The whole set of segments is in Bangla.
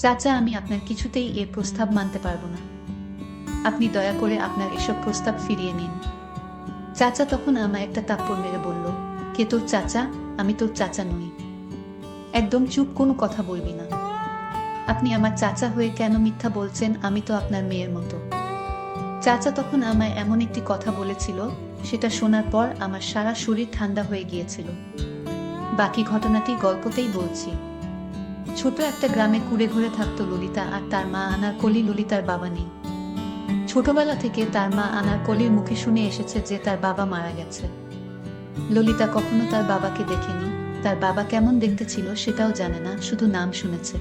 চাচা, আমি আপনার কিছুতেই এ প্রস্তাব মানতে পারবো না। আপনি দয়া করে আপনার এসব প্রস্তাব ফিরিয়ে নিন। চাচা তখন আমায় একটা থাপ্পড় মেরে বলল, কে তোর চাচা? আমি তোর চাচা নই। একদম চুপ, কোনো কথা বলবি না। আপনি আমার চাচা হয়ে কেন মিথ্যা বলছেন? আমি তো আপনার মেয়ের মতো। চাচা তখন আমায় এমন একটি কথা বলেছিল, সেটা শোনার পর আমার সারা শরীর ঠান্ডা হয়ে গিয়েছিল। বাকি ঘটনাটি গল্পতেই বলছি। ছোট একটা গ্রামে কুঁড়ে ঘরে থাকতো ললিতা আর তার মা আনারকলি। ললিতার বাবা নেই। ছোটবেলা থেকে তার মা আনারকলির মুখে শুনে এসেছে যে তার বাবা মারা গেছে। ললিতা কখনো তার বাবাকে দেখেনি। তার বাবা কেমন দেখতে ছিল সেটাও জানে না, শুধু নাম শুনেছে।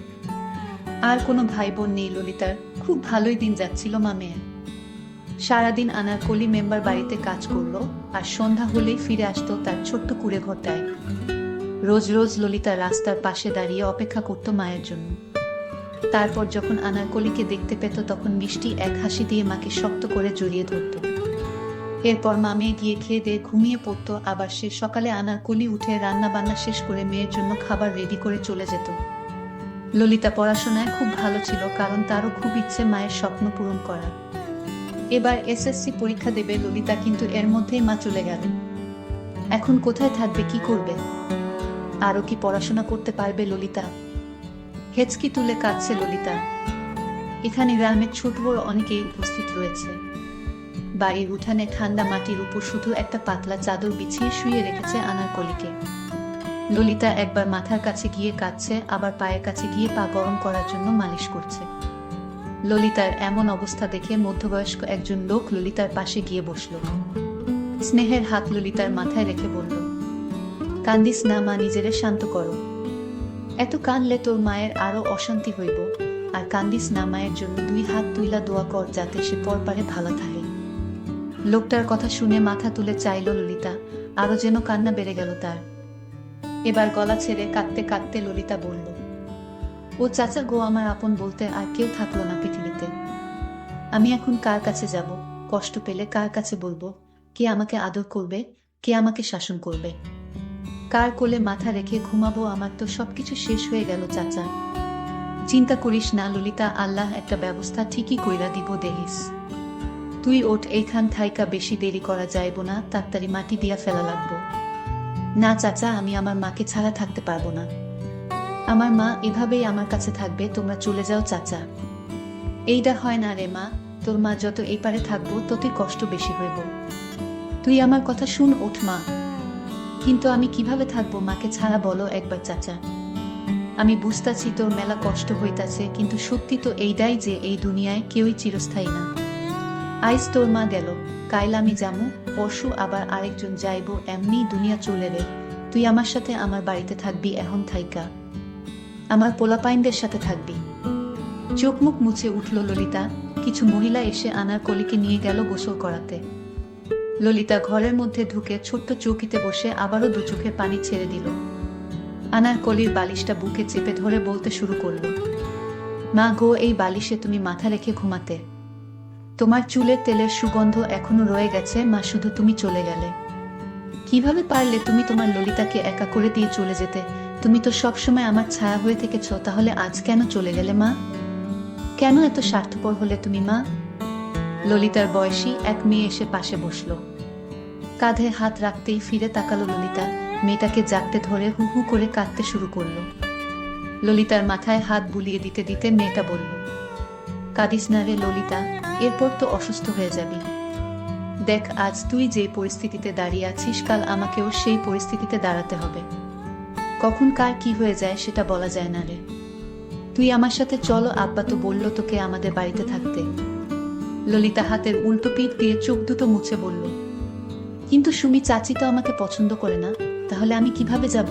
আর কোনো ভাই বোন নেই ললিতার। খুব ভালোই দিন যাচ্ছিল মা মেয়ের। সারাদিন আনারকলি মেম্বার বাড়িতে কাজ করলো, আর সন্ধ্যা হলেই ফিরে আসতো তার ছোট্ট কুঁড়ে ঘরটায়। রোজ রোজ ললিতা রাস্তার পাশে দাঁড়িয়ে অপেক্ষা করত মায়ের জন্য। তারপর যখন আনারকলিকে দেখতে পেত তখন মিষ্টি এক হাসি দিয়ে মাকে শক্ত করে জড়িয়ে ধরত। এরপর মা মেয়ে গিয়ে খেয়ে দিয়ে ঘুমিয়ে পড়ত। আবার সে সকালে আনারকলি উঠে রান্না বান্না শেষ করে মেয়ের জন্য খাবার রেডি করে চলে যেত। ললিতা পড়াশোনায় খুব ভালো ছিল, কারণ তারও খুব ইচ্ছে মায়ের স্বপ্ন পূরণ করার। এবার এসএসসি পরীক্ষা দেবে ললিতা, কিন্তু এর মধ্যেই মা চলে গেল। এখন কোথায় থাকবে, কি করবে? আরও কি পড়াশোনা করতে পারবে ললিতা? হেঁচকি তুলে কাঁদছে ললিতা। এখানে গ্রামের ছোট বড় অনেকেই উপস্থিত রয়েছে। বাড়ির উঠানে ঠান্ডা মাটির উপর শুধু একটা পাতলা চাদর বিছিয়ে শুয়ে রেখেছে আনারকলিকে। ললিতা একবার মাথার কাছে গিয়ে কাঁদছে, আবার পায়ের কাছে গিয়ে পা গরম করার জন্য মালিশ করছে। ললিতার এমন অবস্থা দেখে মধ্যবয়স্ক একজন লোক ললিতার পাশে গিয়ে বসল। স্নেহের হাত ললিতার মাথায় রেখে বলল, কান্দিস না মা, নিজেরে শান্ত করো। এত কানলে তোর মায়ের আরো অশান্তি হইব। আর কান্দিস না, মায়ের জন্য দুই হাত তুইলা দোয়া কর যাতে সে পরপারে ভালো থাকে। লোকটার কথা শুনে মাথা তুলে চাইল ললিতা, আরো যেন কান্না বেড়ে গেল তার। এবার গলা ছেড়ে কাঁদতে কাঁদতে ললিতা বলল, ও চাচা গো, আমার আপন বলতে আর কেউ থাকলো না পৃথিবীতে। আমি এখন কার কাছে যাব? কষ্ট পেলে কার কাছে বলবো? কে আমাকে আদর করবে? কে আমাকে শাসন করবে? কার কোলে মাথা রেখে ঘুমাবো? আমার তো সবকিছু শেষ হয়ে গেল চাচা। চিন্তা করিস না ললিতা, আল্লাহ একটা ব্যবস্থা ঠিকই কইরা দিব দেহিস। তুই ওঠ, এইখান থাইকা বেশি দেরি করা যাইব না, তাড়াতাড়ি মাটি দিয়া ফেলা লাগবো। না চাচা, আমি আমার মাকে ছাড়া থাকতে পারবো না। আমার মা এভাবেই আমার কাছে থাকবে, তোমরা চলে যাও চাচা। এইটা হয় না রে মা, তোর মা যত এই পারে থাকবো ততই কষ্ট বেশি হইব। তুই আমার কথা শুন, ওঠ মা। কিন্তু আমি কিভাবে থাকবো মাকে ছাড়া, বলো একবার চাচা। আমি বুঝতাছি তোর মেলা কষ্ট হইতাছে, কিন্তু সত্যি তো এইটাই যে এই দুনিয়ায় কেউই চিরস্থায়ী না। আইজ তোর মা গেল, কাইল আমি যামু, পরশু আবার আরেকজন যাইব, এমনি দুনিয়া চলে রে। তুই আমার সাথে আমার বাড়িতে থাকবি এখন থাইকা। আমার পোলাপাইনদের সাথে থাকবি। চোখ মুখ মুছে উঠল ললিতা। কিছু মহিলা এসে আনারকলিকে নিয়ে গেল গোসল করাতে। ললিতা ঘরের মধ্যে ঢুকে ছোট্ট চৌকিতে বসে আবারও দু চোখে পানি ছেড়ে দিল। আনারকলির বালিশটা বুকে চেপে ধরে বলতে শুরু করল, মা গো, এই বালিশে তুমি মাথা রেখে ঘুমাতে। তোমার চুলের তেলের সুগন্ধ এখনো রয়ে গেছে মা, শুধু তুমি চলে গেলে। কিভাবে পারলে তুমি তোমার ললিতাকে একা করে দিয়ে চলে যেতে? তুমি তো সবসময় আমার ছায়া হয়ে থেকেছ, তাহলে আজ কেন চলে গেলে মা? কেন এত স্বার্থপর হলে তুমি মা? ললিতার বয়সী এক মেয়ে এসে পাশে বসল। কাঁধে হাত রাখতেই ফিরে তাকালো ললিতা। মেয়েটাকে জাগতে ধরে হু হু করে কাঁদতে শুরু করলো। ললিতার মাথায় হাত বুলিয়ে দিতে দিতে মেয়েটা বলল, কাঁদিস না রে ললিতা, এরপর তো অসুস্থ হয়ে যাবি। দেখ, আজ তুই যে পরিস্থিতিতে দাঁড়িয়ে আছিস, কাল আমাকেও সেই পরিস্থিতিতে দাঁড়াতে হবে। কখন কার কি হয়ে যায় সেটা বলা যায় না রে। তুই আমার সাথে চলো, আব্বা তো বলল তোকে আমাদের বাড়িতে থাকতে। ললিতা হাতের উল্টো পিঠ দিয়ে চোখ দুটো মুছে বলল, কিন্তু সুমি চাচি তো আমাকে পছন্দ করে না, তাহলে আমি কিভাবে যাব?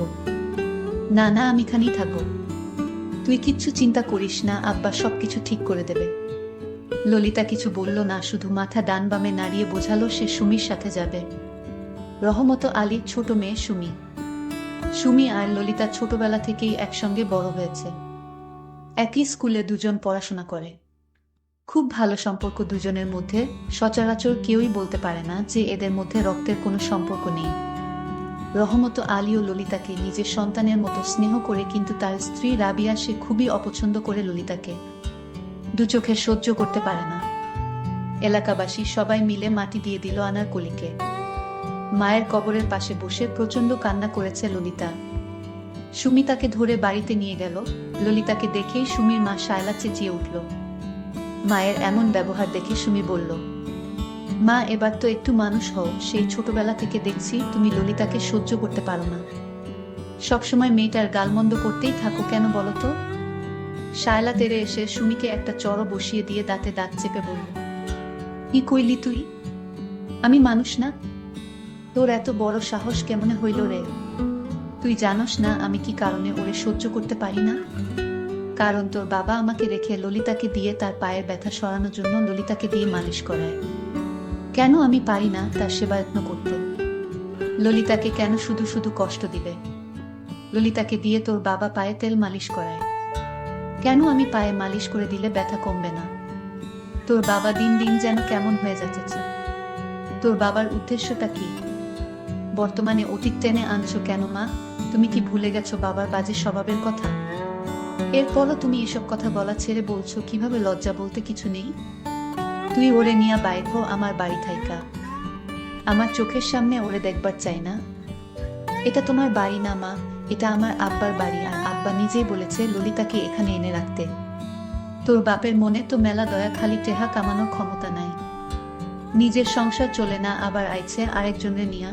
না না, আমি এখানেই থাকবো। তুই কিচ্ছু চিন্তা করিস না, আব্বা সবকিছু ঠিক করে দেবে। ললিতা কিছু বলল না, শুধু মাথা ডান বামে নাড়িয়ে বোঝালো সে সুমির সাথে যাবে। রহমত আলীর ছোট মেয়ে সুমি। সুমি আর ললিতা ছোটবেলা থেকেই একসঙ্গে বড় হয়েছে। একই স্কুলে দুজন পড়াশোনা করে। খুব ভালো সম্পর্ক দুজনের মধ্যে। সচরাচর কেউই বলতে পারে না যে এদের মধ্যে রক্তের কোনো সম্পর্ক নেই। রহমত আলী ও ললিতাকে নিজের সন্তানের মতো স্নেহ করে, কিন্তু তার স্ত্রী রাবিয়া সে খুবই অপছন্দ করে ললিতাকে, দু চোখে সহ্য করতে পারে না। এলাকাবাসী সবাই মিলে মাটি দিয়ে দিল আনার কলিকে। মায়ের কবরের পাশে বসে প্রচন্ড কান্না করেছে ললিতা। সুমি তাকে ধরে বাড়িতে নিয়ে গেল। ললিতাকে দেখেই সুমির মা শায়লা চেঁচিয়ে উঠল। মায়ের এমন ব্যবহার দেখে সুমি বলল, মা এবার তো একটু মানুষ হও, সেই ছোটবেলা থেকে দেখছি তুমি ললিতাকে সহ্য করতে পারো না, সবসময় মেয়েটার গালমন্দ করতেই থাকো কেন বলো তো? শায়লা তেরে এসে সুমিকে একটা চড় বসিয়ে দিয়ে দাঁতে দাঁত চেপে বলল, কি কইলি তুই? আমি মানুষ না? তোর এত বড় সাহস কেমনে হইল রে? তুই জানোস না আমি কি কারণে ওরে সহ্য করতে পারি না? কারণ তোর বাবা আমাকে রেখে ললিতাকে দিয়ে তার পায়ের ব্যথা সরানোর জন্য ললিতাকে দিয়ে মালিশ করায়। কেন আমি পারি না তার সেবা যত্ন করতে? ললিতাকে কেন শুধু শুধু কষ্ট দিবে? ললিতাকে দিয়ে তোর বাবা পায়ে তেল মালিশ করায়। কেন আমি পায়ে মালিশ করে দিলে ব্যথা কমবে না? তোর বাবা দিন দিন যেন কেমন হয়ে যাচ্ছে। তোর বাবার উদ্দেশ্যটা কি? বর্তমানে অতীত টেনে আনছো কেন মা? তুমি কি ভুলে গেছো বাবার বাজে স্বভাবের কথা? এরপরও তুমি এসব কথা বলা ছেড়ে বলছো কিভাবে? লজ্জা বলতে কিছু নেই? তুই ওরে নিয়া বাইর হো আমার বাড়ি থাইকা। আমার চোখের সামনে ওরে দেখবার চাই না। এটা তোমার বাড়ি না মা, এটা আমার আব্বার বাড়ি, আর আব্বা নিজেই বলেছে ললিতাকে এখানে এনে রাখতে। তোর বাপের মনে তো মেলা দয়া, খালি টেহা কামানোর ক্ষমতা নাই। নিজের সংসার চলে না, আবার আইছে আরেকজনের নিয়া।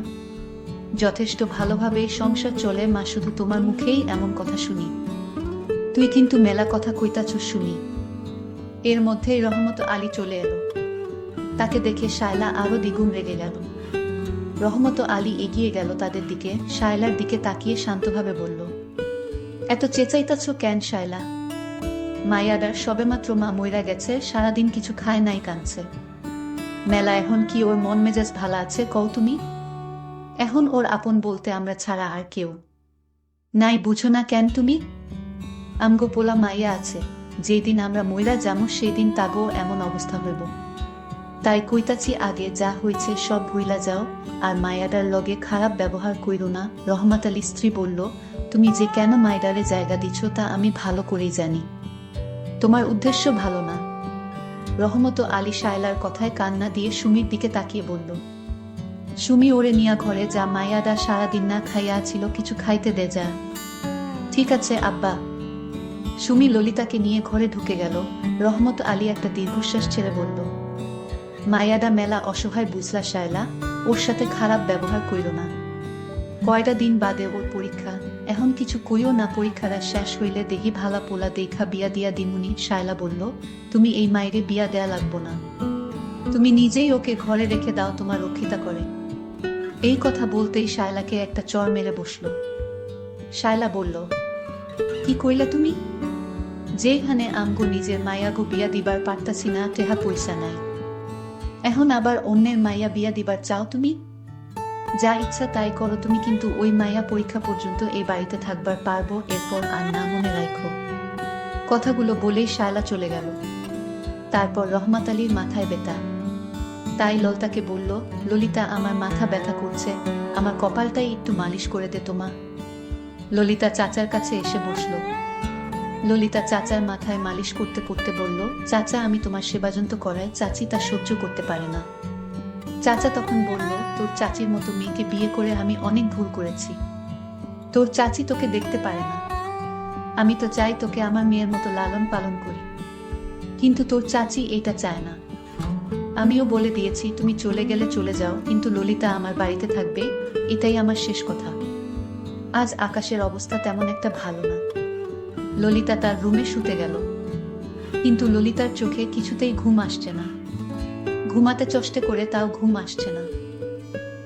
যথেষ্ট ভালোভাবে সংসার চলে মা, শুধু তোমার মুখেই এমন কথা শুনি। তুই কিন্তু মেলা কথা কইতাছ শুনি। এর মধ্যেই রহমত আলী চলে এলো। তাকে দেখে শায়লা আরো দ্বিগুণ রেগে গেল। রহমত আলী এগিয়ে গেল তাদের দিকে, শায়লার দিকে তাকিয়ে শান্তভাবে বলল, এত চেঁচাইতাছ কেন শায়লা? মাইয়াডার সবেমাত্র মা মইরা গেছে, সারাদিন কিছু খায় নাই, কাঁদছে। মেলা এখন কি ওর মন মেজাজ ভালো আছে কও তুমি? এখন ওর আপন বলতে আমরা ছাড়া আর কেউ নাই, বুঝো না কেন তুমি? আমগো পোলা মাইয়া আছে, যেদিন আমরা মইরা যামো সেদিন তাগো এমন অবস্থা হইব। তাই কইতাছি আগে যা হয়েছে সব ভুইলা যাও, আর মায়াডার লগে খারাপ ব্যবহার কইরো না। রহমত আলী স্ত্রী বলল, তুমি যে কেন মায়াডারে জায়গা দিচ্ছ তা আমি ভালো করেই জানি। তোমার উদ্দেশ্য ভালো না। রহমত আলী শায়লার কথায় কান্না দিয়ে সুমির দিকে তাকিয়ে বলল, সুমি ওরে নিয়া ঘরে যা, মায়াডা সারাদিন না খাইয়া ছিল, কিছু খাইতে দে যা। ঠিক আছে আব্বা। সুমি ললিতাকে নিয়ে ঘরে ঢুকে গেল। রহমত আলী একটা দীর্ঘশ্বাস ছেড়ে বলল, মায়াডা মেলা অসহায় বুঝলা শায়লা, ওর সাথে খারাপ ব্যবহার কইরো না। কয়টা দিন বাদে ওর পরীক্ষা, এখন কিছু কইও না, পরীক্ষাটা শেষ হইলে দেহি ভালা পোলা দেখা বিয়া দিয়া দিমুনি। শায়লা বলল, তুমি এই মায়েরে বিয়া দেয়া লাগবো না, তুমি নিজেই ওকে ঘরে রেখে দাও, তোমার রক্ষিতা করে। এই কথা বলতেই শায়লাকে একটা চড় মেরে বসল। শায়লা বলল, কি কইলা তুমি? যেখানে আমগো নিজের মায়াগো বিয়া দিবার পারতাছি না, টেহা পয়সা নাই, এখন আবার অন্যের মাইয়া বিয়া দিবার চাও তুমি? যা ইচ্ছা তাই করো তুমি, কিন্তু ওই মাইয়া পরীক্ষা পর্যন্ত এই বাড়িতে থাকবার পারবো, এরপর আর না, মনে রাখো। কথাগুলো বলেই শায়লা চলে গেল। তারপর রহমত আলীর মাথায় ব্যথা, তাই ললিতাকে বলল, ললিতা আমার মাথা ব্যথা করছে, আমার কপালটাই একটু মালিশ করে দে তোমা। ললিতা চাচার কাছে এসে বসল। ললিতা চাচার মাথায় মালিশ করতে করতে বলল, চাচা আমি তোমার সেবাযন্ত করাই, চাচি তা সহ্য করতে পারে না। চাচা তখন বলল, তোর চাচির মতো মেয়েকে বিয়ে করে আমি অনেক ভুল করেছি। তোর চাচি তোকে দেখতে পারে না, আমি তো চাই তোকে আমার মেয়ের মতো লালন পালন করি, কিন্তু তোর চাচি এটা চায় না। আমিও বলে দিয়েছি তুমি চলে গেলে চলে যাও, কিন্তু ললিতা আমার বাড়িতে থাকবে, এটাই আমার শেষ কথা। আজ আকাশের অবস্থা তেমন একটা ভালো না। ললিতা তার রুমে শুতে গেল, কিন্তু ললিতার চোখে কিছুতেই ঘুম আসছে না। ঘুমাতে চেষ্টা করে তাও ঘুম আসছে না।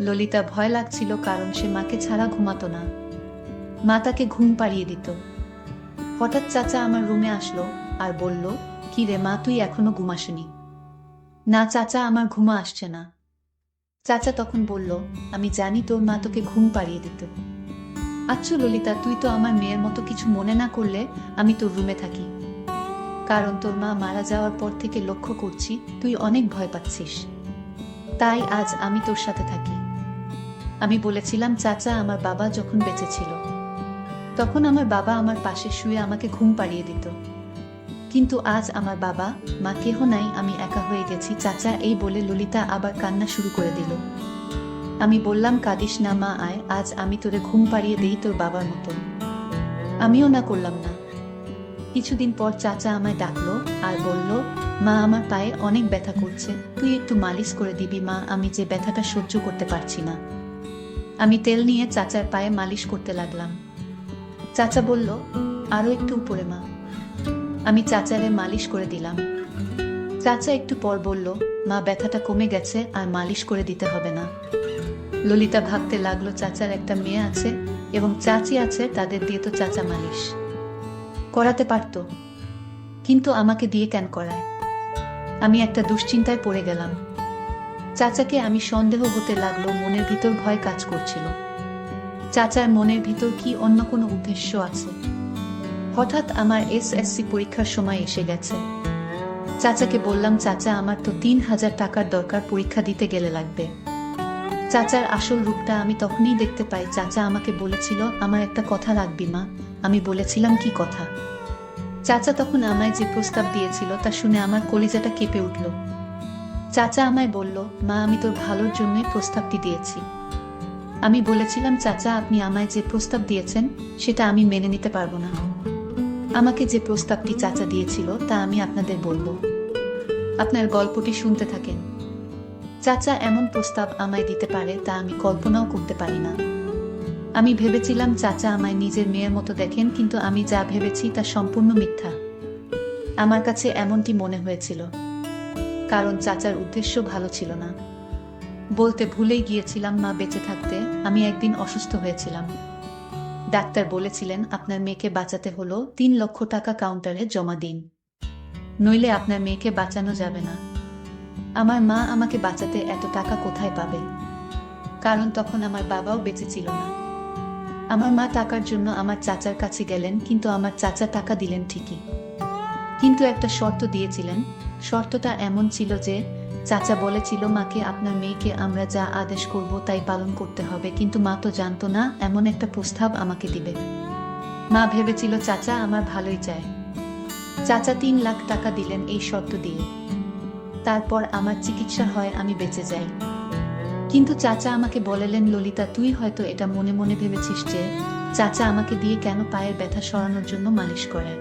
ললিতা ভয় লাগছিল, কারণ সে মাকে ছাড়া ঘুমাতো না। মা তাকে ঘুম পাড়িয়ে দিত। হঠাৎ চাচা আমার রুমে আসলো আর বলল, কি রে মা, তুই এখনো ঘুমাসনি? না চাচা, আমার ঘুমা আসছে না। চাচা তখন বলল, আমি জানি তোর মা তোকে ঘুম পাড়িয়ে দিত। আচ্ছা ললিতা, তুই তো আমার মেয়ের মতো কিছু মনে না করলে আমি তোর রুমে থাকি, কারণ তোর মা মারা যাওয়ার পর থেকে লক্ষ্য করছি তুই অনেক ভয় পাচ্ছিস, তাই আজ আমি তোর সাথে থাকি। আমি বলেছিলাম, চাচা, আমার বাবা যখন বেঁচে ছিল তখন আমার বাবা আমার পাশে শুয়ে আমাকে ঘুম পাড়িয়ে দিত। কিন্তু আজ আমার বাবা মা কেহ নাই, আমি একা হয়ে গেছি চাচা। এই বলে ললিতা আবার কান্না শুরু করে দিল। আমি বললাম, কাঁদিস না মা, আয়, আজ আমি তোরে ঘুম পাড়িয়ে দেই তোর বাবার মতো। আমিও না করলাম না। কিছুদিন পর চাচা আমায় ডাকলো আর বলল, মা, আমার পায়ে অনেক ব্যথা করছে, তুই একটু মালিশ করে দিবি মা, আমি যে ব্যথাটা সহ্য করতে পারছি না। আমি তেল নিয়ে চাচার পায়ে মালিশ করতে লাগলাম। চাচা বলল, আরো একটু উপরে মা। আমি চাচারে মালিশ করে দিলাম। চাচা একটু পর বলল, মা, ব্যথাটা কমে গেছে, আর মালিশ করে দিতে হবে না। ললিতা ভাবতে লাগলো, চাচার একটা মেয়ে আছে এবং চাচি আছে, তাদের দিয়ে তো চাচা মালিশ করাতে পারত, কিন্তু আমাকে দিয়ে কেন করায়? আমি একটা দুশ্চিন্তায় পড়ে গেলাম। চাচাকে আমি সন্দেহ হতে লাগলো, মনের ভিতর ভয় কাজ করছিল। চাচার মনের ভিতর কি অন্য কোনো উদ্দেশ্য আছে? হঠাৎ আমার এসএসসি পরীক্ষার সময় এসে গেছে। চাচাকে বললাম, চাচা, আমার তো 3,000 টাকার দরকার, পরীক্ষা দিতে গেলে লাগবে। চাচার আসল রূপটা আমি তখনই দেখতে পাই। চাচা আমাকে বলেছিল, আমার একটা কথা রাখবি মা। আমি বলেছিলাম, কি কথা? চাচা তখন আমায় যে প্রস্তাব দিয়েছিল তা শুনে আমার কলিজাটা কেঁপে উঠল। চাচা আমায় বলল, মা, আমি তোর ভালোর জন্যই প্রস্তাবটি দিয়েছি। আমি বলেছিলাম, চাচা, আপনি আমায় যে প্রস্তাব দিয়েছেন সেটা আমি মেনে নিতে পারবো না। আমাকে যে প্রস্তাবটি চাচা দিয়েছিল তা আমি আপনাদের বলবো, আপনার গল্পটি শুনতে থাকেন। চাচা এমন প্রস্তাব আমায় দিতে পারে তা আমি কল্পনাও করতে পারি না। আমি ভেবেছিলাম চাচা আমায় নিজের মেয়ের মতো দেখেন, কিন্তু আমি যা ভেবেছি তা সম্পূর্ণ মিথ্যা। আমার কাছে এমনটি মনে হয়েছিল, কারণ চাচার উদ্দেশ্য ভালো ছিল না। বলতে ভুলেই গিয়েছিলাম, মা বেঁচে থাকতে আমি একদিন অসুস্থ হয়েছিলাম। ডাক্তার বলেছিলেন, আপনার মেয়েকে বাঁচাতে হলো 3 লক্ষ টাকা কাউন্টারে জমা দিন, নইলে আপনার মেয়েকে বাঁচানো যাবে না। আমার মা আমাকে বাঁচাতে এত টাকা কোথায় পাবে? কারণ তখন আমার বাবাও বেঁচে ছিল না। আমার মা টাকার জন্য আমার চাচার কাছে গেলেন, কিন্তু আমার চাচা টাকা দিলেন ঠিকই, কিন্তু একটা শর্ত দিয়েছিলেন। শর্তটা এমন ছিল যে, চাচা বলেছিল মাকে, আপনার মেয়েকে আমরা যা আদেশ করব তাই পালন করতে হবে। কিন্তু মা তো জানতো না এমন একটা প্রস্তাব আমাকে দিবে। মা ভেবেছিল চাচা আমার ভালোই চায়। চাচা 3 লাখ টাকা দিলেন এই শর্ত দিয়ে। তারপর আমার চিকিৎসা হয়, আমি বেঁচে যাই। কিন্তু চাচা আমাকে বললেন, ললিতা, তুই হয়তো এটা মনে মনে ভেবেছিস যে চাচা আমাকে দিয়ে কেন পায়ের ব্যথা সরানোর জন্য মালিশ করে।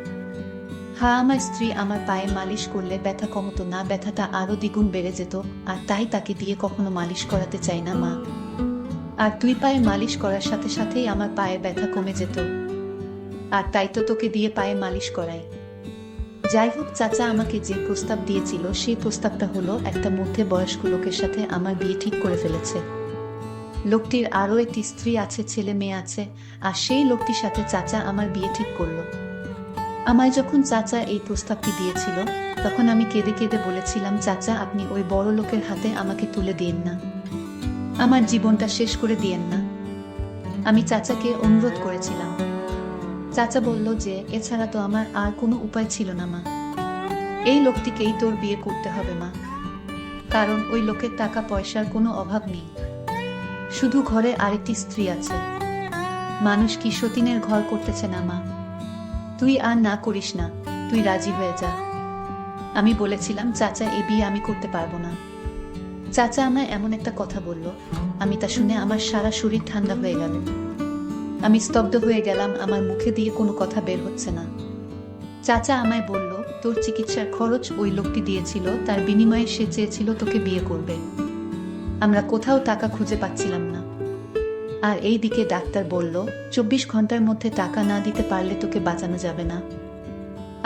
হ্যাঁ, আমার স্ত্রী আমার পায়ে মালিশ করলে ব্যথা কমতো না, ব্যথাটা আরো দ্বিগুণ বেড়ে যেত, আর তাই তাকে দিয়ে কখনো মালিশ করাতে চাই না মা। আর তুই পায়ে মালিশ করার সাথে সাথেই আমার পায়ের ব্যথা কমে যেত, আর তাই তো তোকে দিয়ে পায়ে মালিশ করাই। যাই হোক, চাচা আমাকে যে প্রস্তাব দিয়েছিল সেই প্রস্তাবটা হলো, একটা মধ্যে বয়স্ক লোকের সাথে আমার বিয়ে ঠিক করে ফেলেছে। লোকটির আরো একটি স্ত্রী আছে, ছেলে মেয়ে আছে, আর সেই লোকটির সাথে চাচা আমার বিয়ে ঠিক করলো। আমায় যখন চাচা এই প্রস্তাবটি দিয়েছিল তখন আমি কেঁদে কেঁদে বলেছিলাম, চাচা, আপনি ওই বড় লোকের হাতে আমাকে তুলে দিয়েন না, আমার জীবনটা শেষ করে দিয়েন না। আমি চাচাকে অনুরোধ করেছিলাম। চাচা বলল যে এছাড়া তো আমার আর কোনো উপায় ছিল না মা, এই লোকটিকেই তোর বিয়ে করতে হবে মা, কারণ ওই লোকের টাকা পয়সার কোনো অভাব নেই, শুধু ঘরে আরেকটি স্ত্রী আছে। মানুষ কি সতীনের ঘর করতেছে না মা? তুই আর না করিস না, তুই রাজি হয়ে যা। আমি বলেছিলাম, চাচা, এ বিয়ে আমি করতে পারবো না। চাচা আমায় এমন একটা কথা বলল, আমি তা শুনে আমার সারা শরীর ঠান্ডা হয়ে গেল। আমি স্তব্ধ হয়ে গেলাম, আমার মুখে দিয়ে কোনো কথা বের হচ্ছে না। চাচা আমায় বলল, তোর চিকিৎসার খরচ ওই লোকটি দিয়েছিল, তার বিনিময়ে সে চেয়েছিল তোকে বিয়ে করবে। আমরা কোথাও টাকা খুঁজে পাচ্ছিলাম না। আর এই দিকে ডাক্তার বলল, 24 ঘন্টার মধ্যে টাকা না দিতে পারলে তোকে বাঁচানো যাবে না।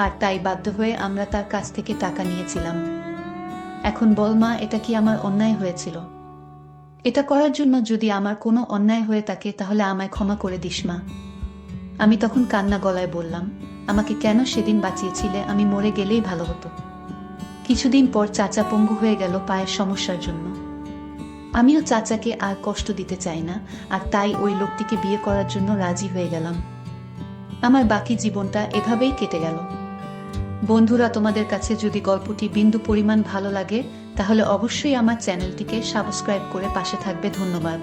আর তাই বাধ্য হয়ে আমরা তার কাছ থেকে টাকা নিয়েছিলাম। এখন বল মা, এটা কি আমার অন্যায় হয়েছিল? এটা করার জন্য যদি আমার কোনো অন্যায় হয়ে থাকে তাহলে আমায় ক্ষমা করে দিস মা। আমি তখন কান্না গলায় বললাম, আমাকে কেন সেদিন বাঁচিয়েছিলে? আমি মরে গেলেই ভালো হতো। কিছুদিন পর চাচা পঙ্গু হয়ে গেল পায়ের সমস্যার জন্য। আমিও চাচাকে আর কষ্ট দিতে চাই না, আর তাই ওই লোকটিকে বিয়ে করার জন্য রাজি হয়ে গেলাম। আমার বাকি জীবনটা এভাবেই কেটে গেল। বন্ধুরা, তোমাদের কাছে যদি গল্পটি বিন্দু পরিমাণ ভালো লাগে তাহলে অবশ্যই আমার চ্যানেলটিকে সাবস্ক্রাইব করে পাশে থাকবে। ধন্যবাদ।